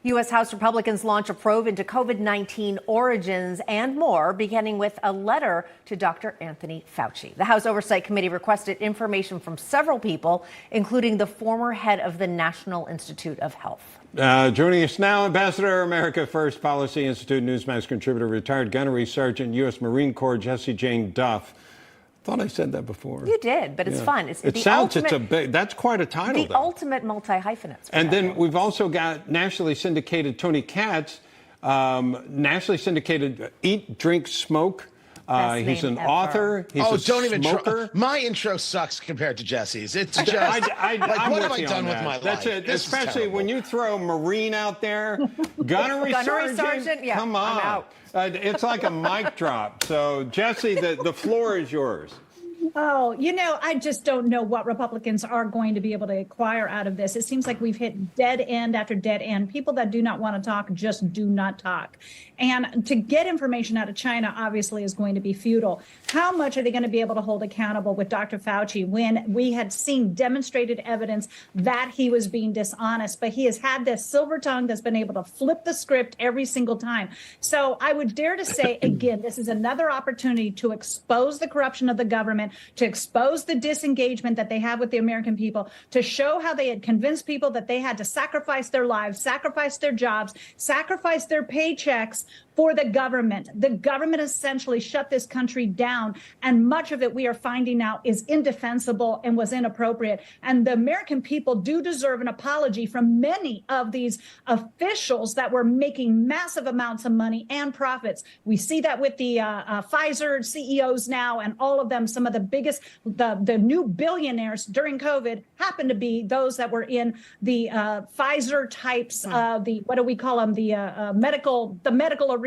U.S. House Republicans launch a probe into COVID-19 origins and more, beginning with a letter to Dr. Anthony Fauci. The House Oversight Committee requested information from several people, including the former head of the National Institute of Health. Joining us now, Ambassador, America First Policy Institute Newsmax contributor, retired Gunnery Sergeant, U.S. Marine Corps, Jessie Jane Duff. Thought I said that before. You did, but it's fun. That's quite a title. The ultimate multi-hyphenates. And then we've also got nationally syndicated Tony Katz, nationally syndicated Eat, Drink, Smoke. He's an author. He's a smoker. My intro sucks compared to Jesse's. It's just I'm what have I with done you on with my That's life? it. Especially when you throw Marine out there, Gunnery Sergeant. Yeah, come on. I'm out. It's like a mic drop. So, Jesse, the floor is yours. Oh, I just don't know what Republicans are going to be able to acquire out of this. It seems like we've hit dead end after dead end. People that do not want to talk just do not talk. And to get information out of China, obviously, is going to be futile. How much are they going to be able to hold accountable with Dr. Fauci when we had seen demonstrated evidence that he was being dishonest? But he has had this silver tongue that's been able to flip the script every single time. So I would dare to say, again, this is another opportunity to expose the corruption of the government, to expose the disengagement that they have with the American people, to show how they had convinced people that they had to sacrifice their lives, sacrifice their jobs, sacrifice their paychecks for the government. The government essentially shut this country down, and much of it we are finding out is indefensible and was inappropriate. And the American people do deserve an apology from many of these officials that were making massive amounts of money and profits. We see that with the Pfizer CEOs now, and all of them, some of the biggest, the new billionaires during COVID happen to be those that were in the Pfizer types, the, what do we call them, the medical arena.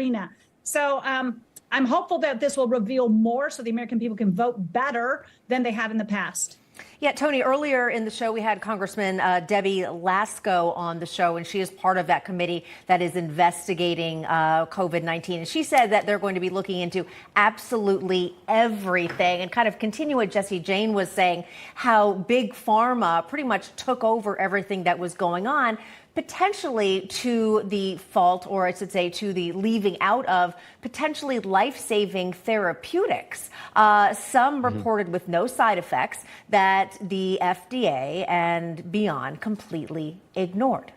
So I'm hopeful that this will reveal more so the American people can vote better than they have in the past. Yeah, Tony, earlier in the show, we had Congressman Debbie Lasko on the show, and she is part of that committee that is investigating COVID-19. And she said that they're going to be looking into absolutely everything and kind of continue what Jessie Jane was saying, how Big Pharma pretty much took over everything that was going on, potentially to the fault, or I should say to the leaving out of potentially life-saving therapeutics. Some reported with no side effects that the FDA and beyond completely ignored.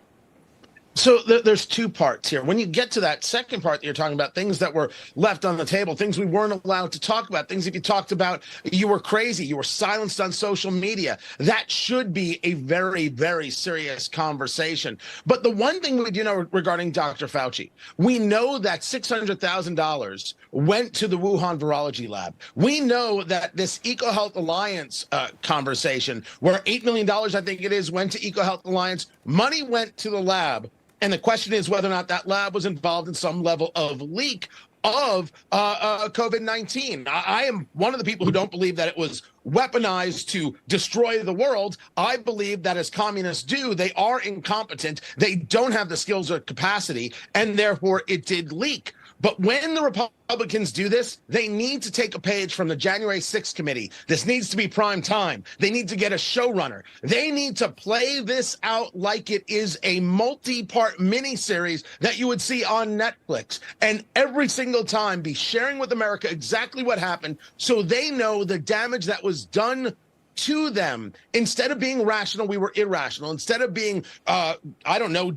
So there's two parts here. When you get to that second part that you're talking about, things that were left on the table, things we weren't allowed to talk about, things if you talked about, you were crazy, you were silenced on social media. That should be a very, very serious conversation. But the one thing we do know regarding Dr. Fauci, we know that $600,000 went to the Wuhan Virology Lab. We know that this EcoHealth Alliance conversation, where $8 million, I think it is, went to EcoHealth Alliance, money went to the lab. And the question is whether or not that lab was involved in some level of leak of COVID-19. I am one of the people who don't believe that it was weaponized to destroy the world. I believe that as communists do, they are incompetent. They don't have the skills or capacity, and therefore it did leak. But when the Republicans do this, they need to take a page from the January 6th committee. This needs to be prime time. They need to get a showrunner. They need to play this out like it is a multi-part miniseries that you would see on Netflix. And every single time be sharing with America exactly what happened so they know the damage that was done to them. Instead of being rational, we were irrational. Instead of being,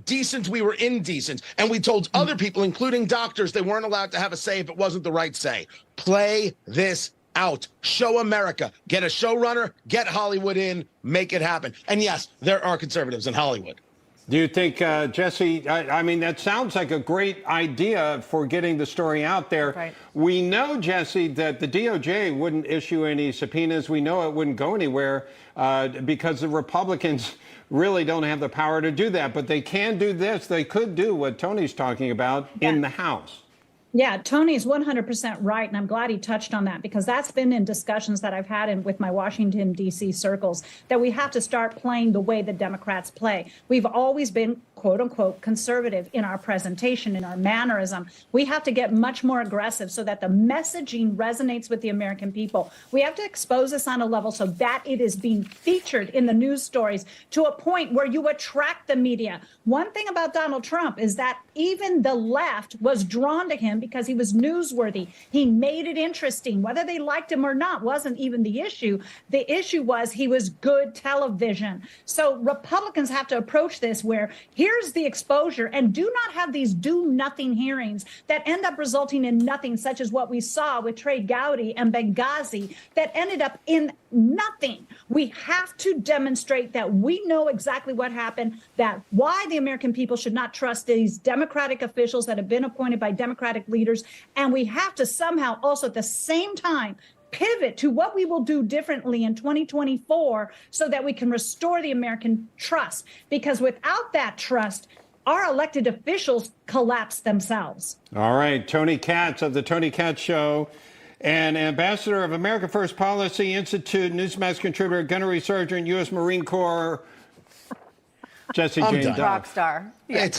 decent, we were indecent. And we told other people, including doctors, they weren't allowed to have a say if it wasn't the right say. Play this out. Show America. Get a showrunner, get Hollywood in, make it happen. And yes, there are conservatives in Hollywood. Do you think, Jesse, I mean, that sounds like a great idea for getting the story out there. Right. We know, Jesse, that the DOJ wouldn't issue any subpoenas. We know it wouldn't go anywhere because the Republicans really don't have the power to do that. But they can do this. They could do what Tony's talking about in the House. Yeah, Tony's 100% right, and I'm glad he touched on that, because that's been in discussions that I've had with my Washington, D.C. circles, that we have to start playing the way the Democrats play. We've always been quote unquote conservative in our presentation, in our mannerism. We have to get much more aggressive so that the messaging resonates with the American people. We have to expose this on a level so that it is being featured in the news stories to a point where you attract the media. One thing about Donald Trump is that even the left was drawn to him because he was newsworthy. He made it interesting. Whether they liked him or not wasn't even the issue. The issue was he was good television. So Republicans have to approach this where here's the exposure, and do not have these do-nothing hearings that end up resulting in nothing, such as what we saw with Trey Gowdy and Benghazi, that ended up in nothing. We have to demonstrate that we know exactly what happened, that why the American people should not trust these Democratic officials that have been appointed by Democratic leaders. And we have to somehow also at the same time pivot to what we will do differently in 2024 so that we can restore the American trust. Because without that trust, our elected officials collapse themselves. All right. Tony Katz of the Tony Katz Show and ambassador of America First Policy Institute, Newsmax contributor, gunnery sergeant, U.S. Marine Corps, Jesse Jane Duff. Rock star. Yeah.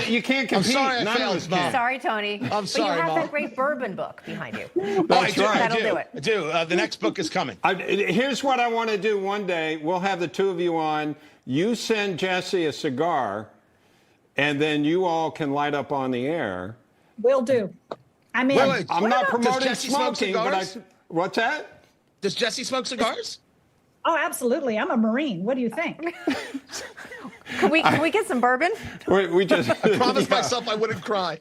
You can't compete. I'm sorry I None failed, of us Mom. can. Sorry, Tony. I'm sorry, but you have Mom. that great bourbon book behind you. That's right. That'll do it. I do. The next book is coming. Here's what I want to do one day. We'll have the two of you on. You send Jesse a cigar, and then you all can light up on the air. Will do. I mean, Wait. I'm not promoting Jesse smoke smoking, but cigars? what's that? Does Jesse smoke cigars? oh, absolutely. I'm a Marine. What do you think? Can we get some bourbon? We just I promised myself I wouldn't cry.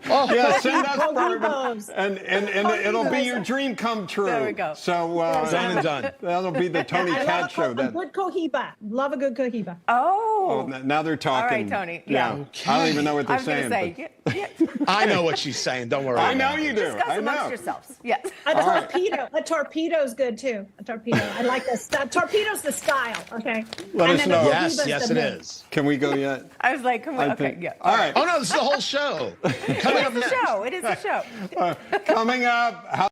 yeah, send us bourbon, Cohitos. and it'll be your dream come true. There we go. So Done and done. that'll be the Tony I love Katz show. a That good cohiba. Love a good cohiba. Oh. now they're talking. All right, Tony. Yeah, Yeah. I don't even know what I they're was going saying. to say, I know what she's saying. Don't worry. I know about it. you do. discuss I amongst know. yourselves. Yes. A torpedo's good too. A torpedo. I like this. Torpedo's the style. Okay. Let us then know. a Yes, cohiba's yes, the it mix. is. Can we go yet? I was like, come on. I Okay, think- yeah. All right. Oh no, this is the whole show. Coming It up is next. a show. It is a show. Coming up.